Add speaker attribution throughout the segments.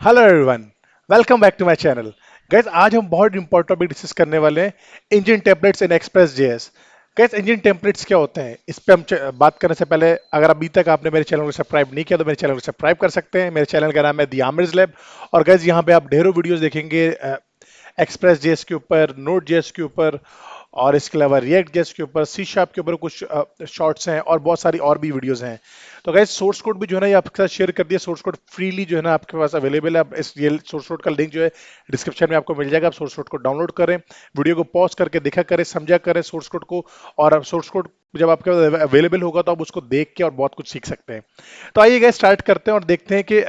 Speaker 1: Hello everyone, welcome back to my channel. Guys, आज हम बहुत इंपॉर्टेंट टॉपिक डिस्कस करने वाले हैं, engine templates in express JS. Guys, engine templates क्या होते हैं इस पे हम बात करने से पहले, अगर अभी तक आपने मेरे चैनल को सब्सक्राइब नहीं किया तो मेरे चैनल को सब्सक्राइब कर सकते हैं। मेरे चैनल का नाम है दी आमिर्स लैब। और गाइस, यहाँ पे आप ढेरों वीडियोस देखेंगे एक्सप्रेस जेएस के ऊपर, नोड जेएस के ऊपर, और इसके अलावा रिएक्ट जेएस के ऊपर, सी शार्प के ऊपर कुछ शॉर्ट्स हैं और बहुत सारी और भी वीडियोस हैं। तो गाइस, सोर्स कोड भी जो है ना ये आपके साथ शेयर कर दिया। सोर्स कोड फ्रीली जो है ना आपके पास अवेलेबल है। आप इस ये सोर्स कोड का लिंक जो है डिस्क्रिप्शन में आपको मिल जाएगा। आप सोर्स कोड को डाउनलोड करें, वीडियो को पॉज करके देखा करें, समझा करें सोर्स कोड को। और सोर्स कोड जब आपके पास अवेलेबल होगा तो आप उसको देख के और बहुत कुछ सीख सकते हैं। तो आइए गाइस, स्टार्ट करते हैं और देखते हैं कि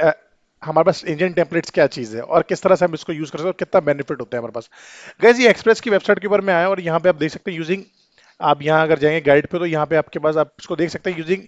Speaker 1: हमारे पास इंजन टेम्पलेट्स क्या चीज़ है और किस तरह से हम इसको यूज कर सकते हैं और कितना बेनिफिट होता है हमारे पास। गैस, ये एक्सप्रेस की वेबसाइट के ऊपर मैं आया और यहाँ पे आप देख सकते हैं यूजिंग। आप यहाँ अगर जाएंगे गाइड पे तो यहाँ पे आपके पास आप इसको देख सकते हैं, using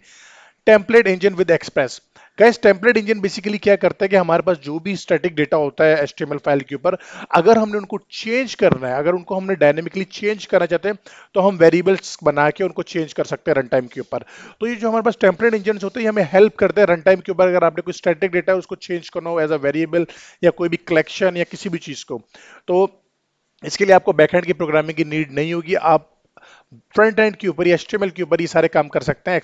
Speaker 1: template engine with express. Guys, template engine basically क्या करता है कि हमारे पास जो भी स्टैटिक डेटा होता है एचटीएमएल फाइल के ऊपर, अगर हमने उनको चेंज करना है, अगर उनको हमने डायनेमिकली चेंज करना चाहते हैं, तो हम वेरिएबल्स बना के उनको चेंज कर सकते हैं रन टाइम के ऊपर। तो ये जो हमारे पास टेम्पलेट इंजन होते हैं ये हमें हेल्प करते हैं रन टाइम के ऊपर। अगर आपने कोई स्टैटिक डेटा है उसको चेंज करना हो एज अ वेरिएबल, या कोई भी कलेक्शन या किसी भी चीज को, तो इसके लिए आपको बैकएंड की प्रोग्रामिंग की नीड नहीं होगी। आप फ्रंट एंड के ऊपर या एचटीएमएल के ऊपर ये सारे काम कर सकते हैं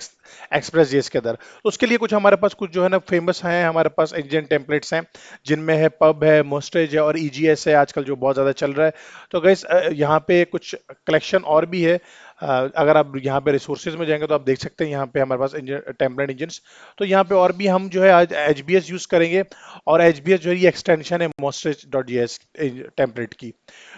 Speaker 1: एक्सप्रेस जेएस के अंदर। तो उसके लिए कुछ हमारे पास कुछ जो है ना फेमस हैं, हमारे पास इंजन टेम्पलेट्स हैं, जिनमें है पब है, मोस्टेज है और ईजीएस है आजकल जो बहुत ज़्यादा चल रहा है। तो गाइस, यहाँ पे कुछ कलेक्शन और भी है। अगर आप यहाँ पे रिसोर्सेज में जाएंगे तो आप देख सकते हैं यहाँ पे हमारे पास इंजन टेम्पलेट इंजन्स। तो यहाँ पे और भी हम जो है आज एचबीएस यूज करेंगे। और एचबीएस जो है ये एक्सटेंशन है मोस्टेज डॉट जीएस टेम्पलेट की।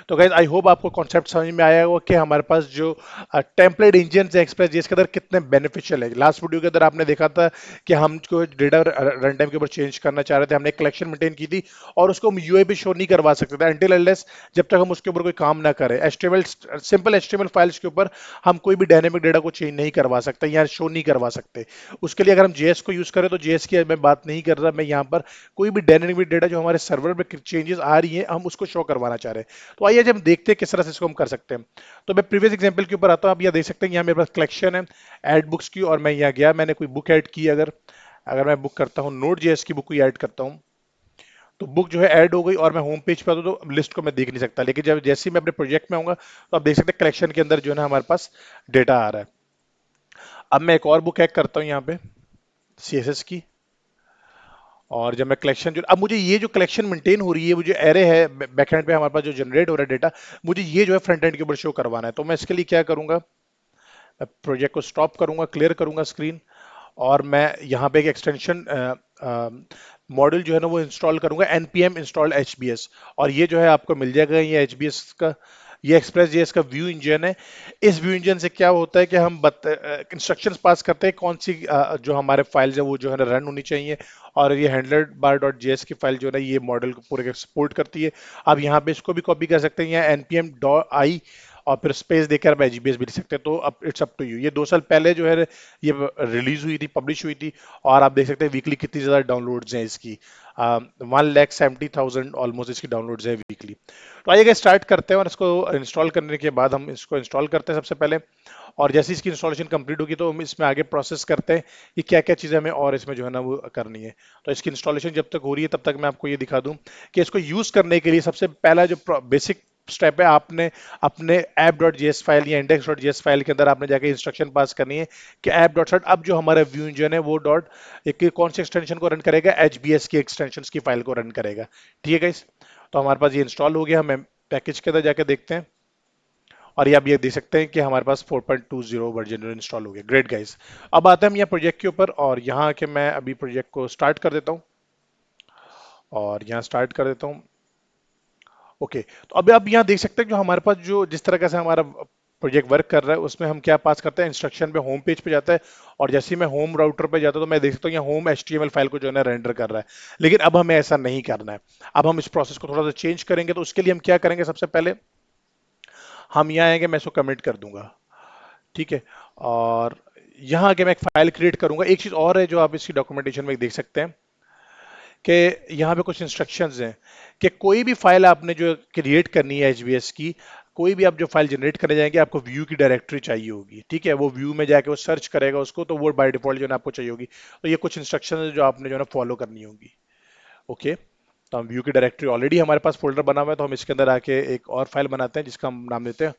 Speaker 1: तो गाइज, आई होप आपको कॉन्सेप्ट समझ में आया होगा कि हमारे पास जो टेम्पलेट इंजन है एक्सप्रेस जेएस के अंदर कितने बेनिफिशियल है। लास्ट वीडियो के अंदर आपने देखा था कि हम जो डेटा रन टाइम के ऊपर चेंज करना चाह रहे थे, हमने एक कलेक्शन मेंटेन की थी और उसको हम यूआई पे शो नहीं करवा सकते थे अनटिल अनलेस जब तक हम उसके ऊपर कोई काम ना करें। एचटीएमएल, सिंपल एचटीएमएल फाइल्स के ऊपर हम कोई भी डायनेमिक डेटा को चेंज नहीं करवा सकते या शो नहीं करवा सकते। उसके लिए अगर हम जेएस को यूज करें तो जेएस की मैं बात नहीं कर रहा, मैं यहाँ पर कोई भी डायनेमिक डेटा जो हमारे सर्वर में चेंजेस आ रही है हम उसको शो करवाना चाह रहे हैं। तो आइए जब हम देखते हैं किस तरह से इसको हम कर सकते हैं। तो मैं प्रीवियस एग्जांपल के ऊपर आता हूं। आप यहाँ देख सकते हैं यहाँ मेरे पास कलेक्शन है ऐड बुक्स की, और मैं यहाँ गया, मैंने कोई बुक ऐड की। अगर अगर मैं बुक करता हूँ, नोट जेएस की बुक को ऐड करता हूँ, तो बुक जो है ऐड हो गई और मैं होम पेज पे आता हूं तो लिस्ट को मैं देख नहीं सकता। लेकिन जब जैसे ही मैं अपने प्रोजेक्ट में आऊंगा तो आप देख सकते हैं कलेक्शन के अंदर जो है ना हमारे पास डेटा आ रहा है। अब मैं एक और बुक ऐड करता हूँ यहाँ पे, सीएसएस की। और जब मैं कलेक्शन जो, अब मुझे ये जो कलेक्शन मेंटेन हो रही है, वो जो एरे है बैकएंड पे हमारे पास जो जनरेट हो रहा है डेटा, मुझे ये जो है फ्रंट एंड के ऊपर शो करवाना है। तो मैं इसके लिए क्या करूंगा, मैं प्रोजेक्ट को स्टॉप करूंगा, क्लियर करूंगा स्क्रीन, और मैं यहाँ पे एक एक्सटेंशन मॉड्यूल जो है ना वो इंस्टॉल करूंगा, npm install hbs। और ये जो है आपको मिल जाएगा, ये hbs का, ये एक्सप्रेस जेएस का व्यू इंजन है। इस व्यू इंजन से क्या होता है कि हम इंस्ट्रक्शंस पास करते हैं कौन सी जो हमारे फाइल्स है वो जो है ना रन होनी चाहिए। और ये हैंडलर बार डॉट जेएस की फाइल जो है ना ये मॉडल को पूरे सपोर्ट करती है। आप यहाँ पे इसको भी कॉपी कर सकते हैं, या npm डॉट आई और फिर स्पेस देकर आप एचबीएस भी लिख सकते हैं। तो अब इट्स अप टू यू। ये 2 साल पहले जो है ये रिलीज हुई थी, पब्लिश हुई थी। और आप देख सकते हैं वीकली कितनी ज्यादा डाउनलोड्स हैं इसकी, 1,70,000 ऑलमोस्ट इसकी डाउनलोड्स है वीकली। तो आइए स्टार्ट करते हैं और इसको इंस्टॉल करने के बाद हम इसको इंस्टॉल करते हैं सबसे पहले। और जैसे इसकी इंस्टॉलेशन कंप्लीट होगी तो हम इसमें आगे प्रोसेस करते हैं कि क्या क्या चीज़ें हमें और इसमें जो है ना वो करनी है। तो इसकी इंस्टॉलेशन जब तक हो रही है तब तक मैं आपको ये दिखा दूं कि इसको यूज करने के लिए सबसे पहला जो बेसिक स्टेप है, आपने अपने ऐप डॉट जेएस फाइल या इंडेक्स डॉट जेएस फाइल के अंदर आपने जाके इंस्ट्रक्शन पास करनी है कि ऐप डॉट सेट, अब जो हमारा व्यू इंजन है वो डॉट एक कौन से एक्सटेंशन को रन करेगा, एचबीएस की एक्सटेंशन की फाइल को रन करेगा। ठीक है गाइस, तो हमारे पास ये इंस्टॉल हो गया। हम पैकेज के अंदर जाके देखते हैं और ये आप ये देख सकते हैं कि हमारे पास 4.20 वर्जन इंस्टॉल हो गया। ग्रेट गाइस, अब आते हैं हम यहाँ प्रोजेक्ट के ऊपर, और यहाँ आके मैं अभी प्रोजेक्ट को स्टार्ट कर देता हूँ और यहाँ स्टार्ट कर देता हूँ। ओके, तो अभी आप यहाँ देख सकते हैं जो हमारे पास जो जिस तरह से हमारा प्रोजेक्ट वर्क कर रहा है उसमें हम क्या पास करते हैं, इंस्ट्रक्शन पे होम पेज पे जाता है। और जैसे ही मैं होम राउटर पे जाता हूँ तो मैं देख सकता हूँ यहाँ होम एचटीएमएल फाइल को जो है ना रेंडर कर रहा है। लेकिन अब हमें ऐसा नहीं करना है। अब हम इस प्रोसेस को थोड़ा सा चेंज करेंगे। तो उसके लिए हम क्या करेंगे, सबसे पहले हम यहाँ आएंगे, मैं इसको कमिट कर दूंगा। ठीक है, और यहाँ आके मैं एक फाइल क्रिएट करूंगा। एक चीज और है जो आप इसकी डॉक्यूमेंटेशन में देख सकते हैं कि यहाँ पे कुछ इंस्ट्रक्शंस हैं कि कोई भी फाइल आपने जो क्रिएट करनी है एचबीएस की, कोई भी आप जो फाइल जनरेट करने जाएंगे आपको व्यू की डायरेक्टरी चाहिए होगी। ठीक है, वो व्यू में जाके वो सर्च करेगा उसको, तो वो बाय डिफॉल्ट जो है ना आपको चाहिए होगी। तो ये कुछ इंस्ट्रक्शन है जो आपने जो है ना फॉलो करनी होगी। ओके, तो हम व्यू की डायरेक्टरी ऑलरेडी हमारे पास फोल्डर बना हुआ है, तो हम इसके अंदर आके एक और फाइल बनाते हैं जिसका हम नाम देते हैं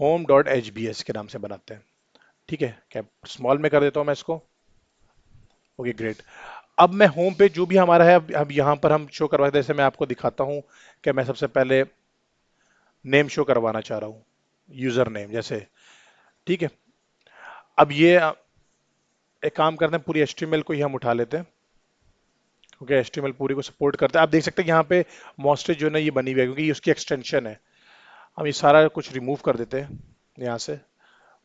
Speaker 1: home.hbs के नाम से बनाते हैं। ठीक है, कैप स्मॉल में कर देता हूँ मैं इसको। Okay great. अब मैं होम पे जो भी हमारा है, अब यहाँ पर हम शो करवाते हैं, जैसे मैं आपको दिखाता हूँ कि मैं सबसे पहले नेम शो करवाना चाह रहा हूँ, यूजर नेम जैसे। ठीक है, अब ये एक काम करते हैं, पूरी HTML को ही हम उठा लेते हैं क्योंकि HTML पूरी को सपोर्ट करता है। आप देख सकते हैं यहाँ पे मॉस्टेज जो है ना ये बनी हुई है क्योंकि ये उसकी एक्सटेंशन है। हम ये सारा कुछ रिमूव कर देते हैं यहाँ से।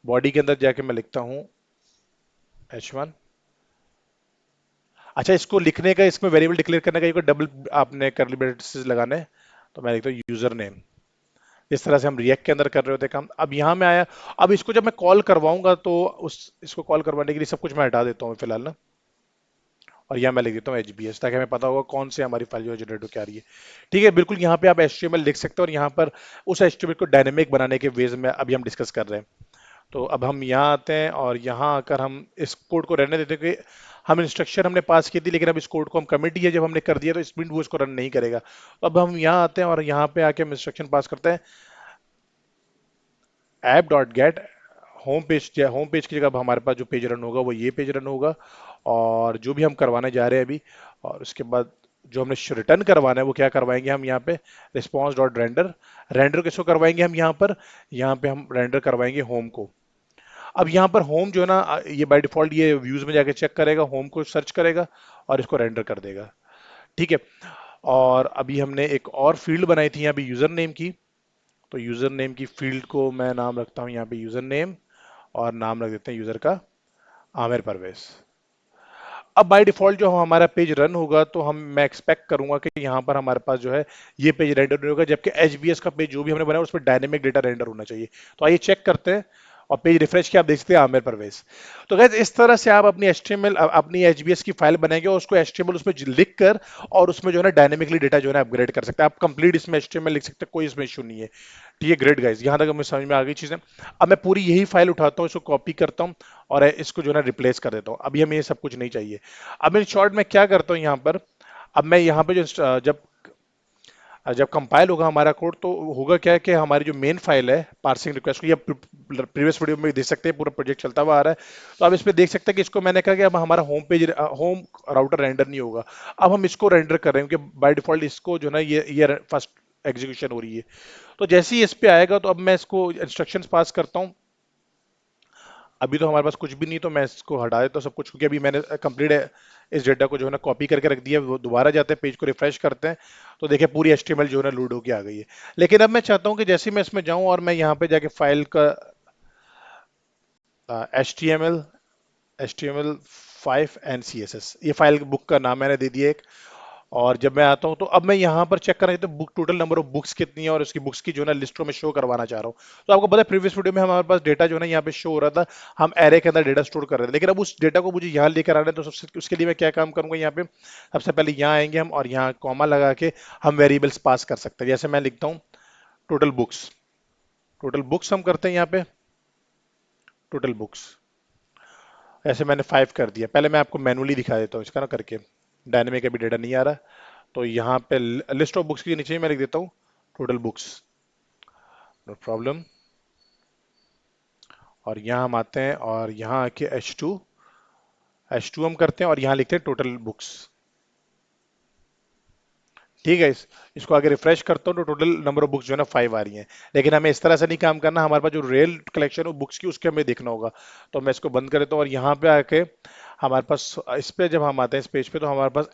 Speaker 1: बॉडी के अंदर जाके मैं लिखता हूँ H1। अच्छा, इसको लिखने का, इसमें वेरिएबल डिक्लेयर करने का ये कोई डबल आपने करली ब्रेसेस लगाने हैं, तो मैं लिखता हूँ यूजर नेम। इस तरह से हम रिएक्ट के अंदर कर रहे होते हैं काम। अब यहाँ में आया, अब इसको जब मैं कॉल करवाऊंगा तो उस इसको कॉल करवाने के लिए सब कुछ मैं हटा देता हूँ फिलहाल ना, और यहाँ मैं लिख देता हूँ HBS ताकि हमें पता होगा कौन से हमारी फाइल जो जनरेट होकर आ रही है। ठीक है, बिल्कुल यहाँ पे आप HTML लिख सकते हो, और यहाँ पर उस HTML को डायनेमिक बनाने के वेज में अभी हम डिस्कस कर रहे हैं। तो अब हम यहाँ आते हैं और यहाँ आकर हम इस कोड को रहने देते हैं कि हम इंस्ट्रक्शन हमने पास की थी, लेकिन अब इस कोड को हम कमिट ही है जब हमने कर दिया तो इस मिनट वो इसको रन नहीं करेगा। तो अब हम यहाँ आते हैं और यहाँ पे आके हम इंस्ट्रक्शन पास करते हैं app dot get home page की जगह अब हमारे पास जो पेज रन होगा वो ये पेज रन होगा, और जो भी हम करवाने जा रहे हैं अभी, और उसके बाद जो हमने रिटर्न करवाना है वो क्या करवाएंगे हम यहाँ पे रिस्पॉन्स डॉट रेंडर। रेंडर किसको करवाएंगे हम यहाँ पे हम रेंडर करवाएंगे होम को। अब यहाँ पर होम जो है ना, ये बाय डिफॉल्ट ये व्यूज में जाके चेक करेगा, होम को सर्च करेगा और इसको रेंडर कर देगा। ठीक है, और अभी हमने एक और फील्ड बनाई थी यहाँ पे यूजर नेम की। तो यूजर नेम की फील्ड को मैं नाम रखता हूँ यहाँ पे यूजर नेम, और नाम रख देते हैं यूजर का आमिर परवेज। अब बाय डिफॉल्ट जो हमारा पेज रन होगा तो मैं एक्सपेक्ट करूंगा कि यहाँ पर हमारे पास जो है ये पेज रेंडर नहीं होगा, जबकि HBS का पेज जो भी हमने बनाया उस पर डायनेमिक डेटा रेंडर होना चाहिए। तो आइए चेक करते हैं, और पेज रिफ्रेश किया, आप देख सकते हैं आमिर परवेज। तो गैस इस तरह से आप अपनी HTML अपनी HBS की फाइल बनाएंगे और उसको HTML उसमें लिख कर और उसमें जो है ना डायनेमिकली डेटा जो है ना अपग्रेड कर सकते हैं। आप कंप्लीट इसमें HTML लिख सकते हैं, कोई इसमें इशू नहीं है। ठीक है ग्रेट गाइस, यहाँ तक हमें समझ में आ गई चीजें। अब मैं पूरी यही फाइल उठाता हूँ, इसको कॉपी करता हूँ और इसको जो है ना रिप्लेस कर देता हूँ। अभी हमें ये सब कुछ नहीं चाहिए। अब इन शॉर्ट में क्या करता हूँ यहाँ पर, अब मैं यहाँ पे जो जब जब कंपाइल होगा हमारा कोड तो होगा क्या है कि हमारी जो मेन फाइल है पार्सिंग रिक्वेस्ट को, ये प्रीवियस वीडियो में देख सकते हैं पूरा प्रोजेक्ट चलता हुआ आ रहा है। तो अब इसमें देख सकते हैं कि इसको मैंने कहा कि अब हमारा होम राउटर रेंडर नहीं होगा। अब हम इसको रेंडर कर रहे हैं क्योंकि बाय डिफॉल्ट इसको जो है ना ये फर्स्ट एग्जीक्यूशन हो रही है। तो जैसे ही इस पे आएगा तो अब मैं इसको इंस्ट्रक्शंस पास करता हूँ। अभी तो हमारे पास कुछ भी नहीं, तो मैं इसको हटा देता हूँ सब कुछ, क्योंकि अभी मैंने कंप्लीट है इस डेटा को जो है ना कॉपी करके रख दिया। वो दोबारा जाते हैं पेज को रिफ्रेश करते हैं तो देखिए पूरी HTML जो है ना लोड होके आ गई है। लेकिन अब मैं चाहता हूँ कि जैसे ही मैं इसमें जाऊं और मैं यहाँ पे जाके फाइल का HTML5 एंड CSS, ये फाइल बुक का नाम मैंने दे दिया एक। और जब मैं आता हूं तो अब मैं यहाँ पर चेक करना चाहता हूँ book total number of books कितनी है, और उसकी बुक्स की जो है ना लिस्टों में शो करवाना चाह रहा हूँ। तो आपको पता है प्रीवियस वीडियो में हमारे पास डेटा जो है ना यहाँ पे शो हो रहा था, हम एरे के अंदर डेटा स्टोर कर रहे थे, लेकिन अब उस डेटा को मुझे यहाँ लेकर आना है। तो सबसे उसके लिए मैं क्या काम करूंगा, यहाँ पे सबसे पहले यहाँ आएंगे हम और यहाँ कॉमा लगा के हम वेरिएबल्स पास कर सकते हैं। जैसे मैं लिखता हूँ टोटल बुक्स, टोटल बुक्स हम करते हैं यहाँ पे टोटल बुक्स। ऐसे मैंने 5 कर दिया। पहले मैं आपको मैनुअली दिखा देता हूँ इसका ना करके, डायनेमिक अभी डेटा नहीं आ रहा। तो यहाँ पे लिस्ट ऑफ बुक्स के नीचे मैं लिख देता हूँ टोटल बुक्स, नो प्रॉब्लम। और यहाँ हम आते हैं और यहाँ आके H2 हम करते हैं और यहाँ लिखते हैं टोटल बुक्स। ठीक है, इसको आगे रिफ्रेश करता हूँ तो टोटल नंबर ऑफ बुक्स जो है ना 5 आ रही हैं। लेकिन हमें इस तरह से नहीं काम करना, हमारे पास जो रियल कलेक्शन है बुक्स की उसके हमें देखना होगा। तो मैं इसको बंद कर देता हूँ और यहाँ पे आके हमारे पास इस पे जब हम आते हैं इस पेज पे तो हमारे पास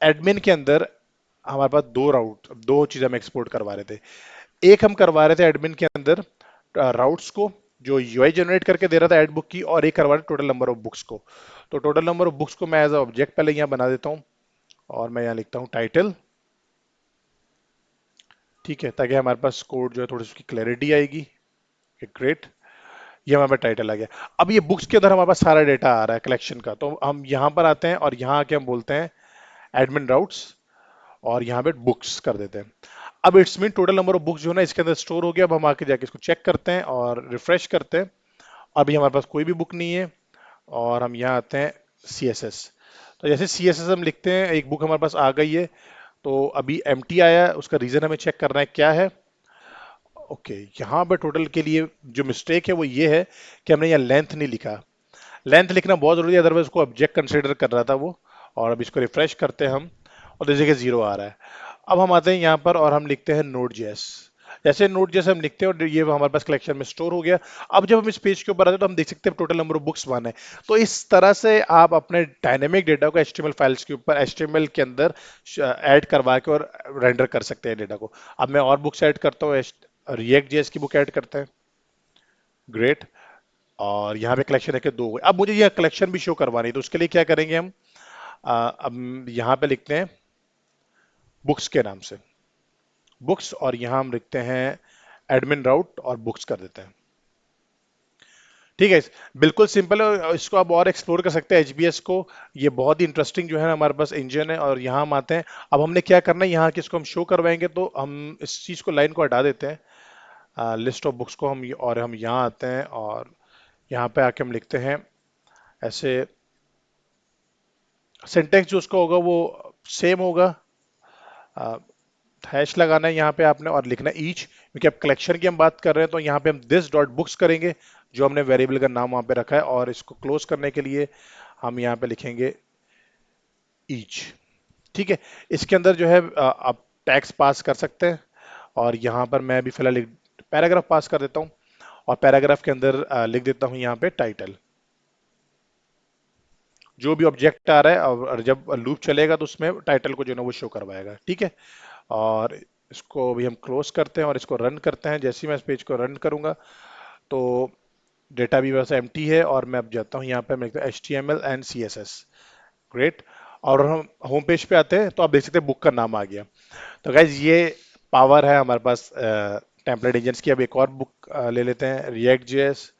Speaker 1: एडमिन के अंदर हमारे पास दो चीज़ हम एक्सपोर्ट करवा रहे थे। एक हम करवा रहे थे एडमिन के अंदर राउट्स को जो यूआई जनरेट करके दे रहा था एड बुक की, और एक करवा रहे टोटल नंबर ऑफ बुक्स को। तो टोटल नंबर ऑफ बुक्स को मैं एज अ ऑब्जेक्ट पहले यहाँ बना देता हूँ और मैं यहाँ लिखता हूँ टाइटल। ठीक है, ताकि हमारे पास कोड जो है थोड़ी सी उसकी क्लैरिटी आएगी। ग्रेट, ये हमारे पास टाइटल आ गया। अब ये बुक्स के अंदर हमारे पास सारा डेटा आ रहा है कलेक्शन का, तो हम यहाँ पर आते हैं और यहाँ आके हम बोलते हैं एडमिन राउट्स और यहाँ पे बुक्स कर देते हैं। अब it's mean total number of books जो है ना इसके अंदर स्टोर हो गया। अब हम आके जाके इसको चेक करते हैं और रिफ्रेश करते हैं। अभी हमारे पास कोई भी बुक नहीं है। और हम यहाँ आते हैं CSS। तो जैसे सी एस एस हम लिखते हैं, एक बुक हमारे पास आ गई है, तो अभी एम टी आया है, उसका रीजन हमें चेक करना है क्या है। ओके, यहाँ पे टोटल के लिए जो मिस्टेक है वो ये है कि हमने यहाँ लेंथ नहीं लिखा। लेंथ लिखना बहुत जरूरी है, अदरवाइज उसको ऑब्जेक्ट कंसिडर कर रहा था वो। और अब इसको रिफ्रेश करते हैं हम, और देखिए कि जीरो आ रहा है। अब हम आते हैं यहाँ पर और हम लिखते हैं नोड जेएस। जैसे नोड जेएस हम लिखते हैं और ये हमारे पास कलेक्शन में स्टोर हो गया। अब जब हम इस पेज के ऊपर आते हैं तो हम देख सकते हैं टोटल नंबर ऑफ बुक्स 1 है। तो इस तरह से आप अपने डायनेमिक डेटा को एचटीएमएल फाइल्स के ऊपर एचटीएमएल के अंदर ऐड करवा के और रेंडर कर सकते हैं डेटा को। अब मैं और बुक्स ऐड करता हूँ, रिएक्ट जेएस की बुक ऐड करते हैं। ग्रेट। और यहाँ पे कलेक्शन है कि दो हो गए। अब मुझे यह कलेक्शन भी शो करवानी है, तो उसके लिए क्या करेंगे हम, अब यहाँ पे लिखते हैं बुक्स के नाम से बुक्स, और यहाँ हम लिखते हैं एडमिन राउट और बुक्स कर देते हैं। ठीक है, बिल्कुल सिंपल है, और इसको आप और एक्सप्लोर कर सकते हैं एचबीएस को। ये बहुत ही इंटरेस्टिंग जो है ना हमारे पास इंजन है। और यहाँ हम आते हैं, अब हमने क्या करना है, यहाँ किसको हम शो करवाएंगे, तो हम इस चीज़ को लाइन को हटा देते हैं, लिस्ट ऑफ बुक्स को हम, और हम यहाँ आते हैं और यहाँ पे आके हम लिखते हैं ऐसे। सिंटेक्स जो उसका होगा वो सेम होगा, हैश लगाना है यहाँ पे आपने और लिखना है ईच, क्योंकि अब कलेक्शन की हम बात कर रहे हैं, तो यहाँ पे हम दिस डॉट बुक्स करेंगे, जो हमने वेरिएबल का नाम वहाँ पे रखा है। और इसको क्लोज करने के लिए हम यहाँ पे लिखेंगे ईच। ठीक है, इसके अंदर जो है आप टैग्स पास कर सकते हैं। और यहाँ पर मैं अभी फिलहाल एक पैराग्राफ पास कर देता हूँ, और पैराग्राफ के अंदर लिख देता हूँ यहाँ पे टाइटल। जो भी ऑब्जेक्ट आ रहा है और जब लूप चलेगा तो उसमें टाइटल को जो है ना वो शो करवाएगा। ठीक है, और इसको भी हम क्लोज करते हैं और इसको रन करते हैं। जैसे ही मैं इस पेज को रन करूंगा तो डेटा भी वैसे एम्प्टी है, और मैं अब जाता हूँ यहाँ पे, मैं H T M L and C S S. Great. और हम होम पेज पे आते हैं तो आप देख सकते हैं बुक का नाम आ गया। तो गाइज ये पावर है हमारे पास टेम्पलेट इंजन्स की। अब एक और बुक ले लेते हैं, रिएक्ट जेएस।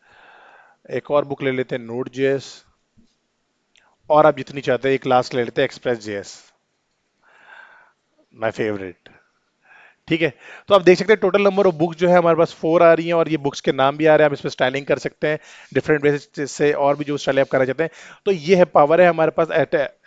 Speaker 1: एक और बुक ले लेते हैं, नोड जेएस। और आप जितनी चाहते हैं एक लास्ट ले लेते हैं, एक्सप्रेस जेएस, माय फेवरेट। ठीक है, तो आप देख सकते हैं टोटल नंबर ऑफ बुक्स जो है हमारे पास 4 आ रही हैं, और ये बुक्स के नाम भी आ रहे हैं। आप इसमें स्टाइलिंग कर सकते हैं डिफरेंट बेसिस से, और भी जो स्टाइल आप करना चाहते हैं। तो ये है पावर है हमारे पास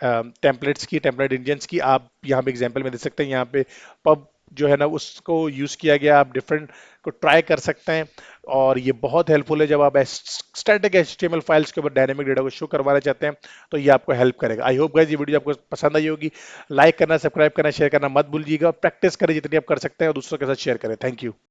Speaker 1: टेम्पलेट्स की, टेम्पलेट इंजन्स की। आप यहाँ पे एग्जांपल में देख सकते हैं, यहाँ पे पब जो है ना उसको यूज किया गया, आप डिफरेंट को ट्राई कर सकते हैं। और ये बहुत हेल्पफुल है जब आप स्टैटिक एचटीएमएल फाइल्स के ऊपर डायनेमिक डेटा को शो करवाना चाहते हैं, तो ये आपको हेल्प करेगा। आई होप गाइस ये वीडियो आपको पसंद आई होगी। लाइक करना, सब्सक्राइब करना, शेयर करना मत भूलिएगा। प्रैक्टिस करें जितनी आप कर सकते हैं, और दूसरों के साथ शेयर करें। Thank you.